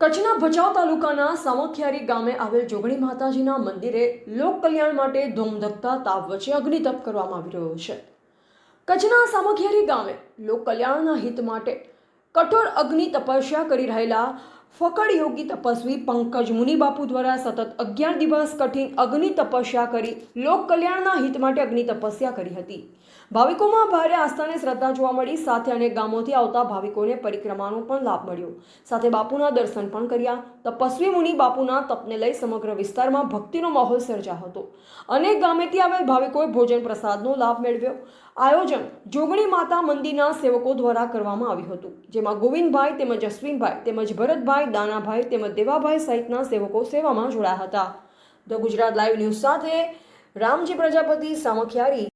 કચ્છના ભચાઉ તાલુકાના સામખિયારી ગામે આવેલ જોગણી માતાજીના મંદિરે લોક કલ્યાણ માટે ધૂમધકતા તાપ વચ્ચે અગ્નિતપ કરવામાં આવી રહ્યો છે। કચ્છના સામખિયારી ગામે લોક કલ્યાણના હિત માટે કઠોર અગ્નિ તપસ્યા કરી રહેલા ફકડ યોગી તપસ્વી પંકજ મુનિ બાપુ દ્વારા સતત 11 દિવસ કઠિન અગ્નિ તપસ્યા કરી લોક કલ્યાણના હિત માટે અગ્નિ તપસ્યા કરી હતી। ભાવિકોમાં ભારે આસ્થા અને શ્રદ્ધા જોવા મળી। સાથે અનેક ગામોથી આવતા ભાવિકોને પરિક્રમાનો પણ લાભ મળ્યો। સાથે બાપુના દર્શન પણ કર્યા। તપસ્વી મુનિ બાપુના તપને લઈ સમગ્ર વિસ્તારમાં ભક્તિનો માહોલ સર્જાયો હતો। અનેક ગામેથી આવેલ ભાવિકોએ ભોજન પ્રસાદનો લાભ મેળવ્યો। આયોજન જોગણી માતા મંદિરના સેવકો દ્વારા કરવામાં આવ્યું હતું, જેમાં ગોવિંદભાઈ તેમજ અશ્વિનભાઈ તેમજ ભરતભાઈ, દાનાભાઈ તેમજ દેવાભાઈ સહિતના સેવકો સેવામાં જોડાયા હતા। ધ ગુજરાત લાઈવ ન્યૂઝ સાથે રામજી પ્રજાપતિ, સામખિયારી।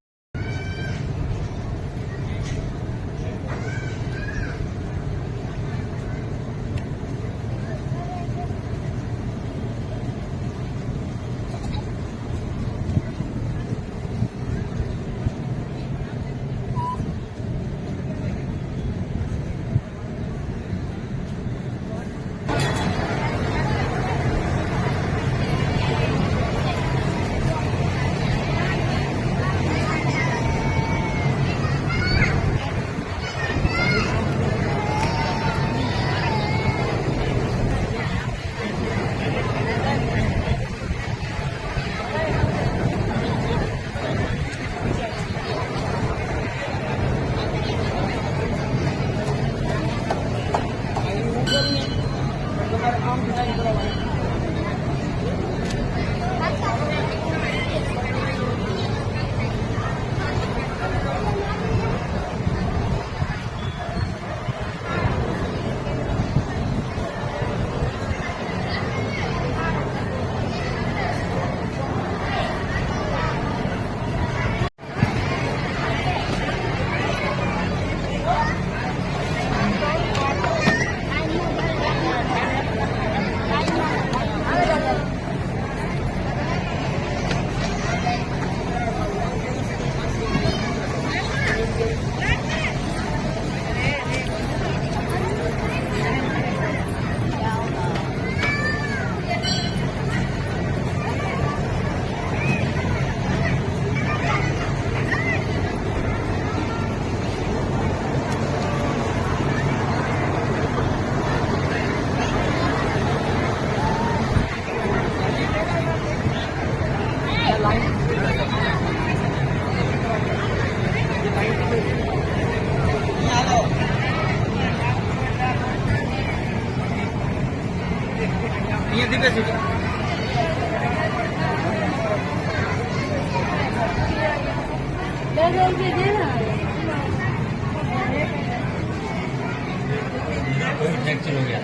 फ्रैक्चर हो गया।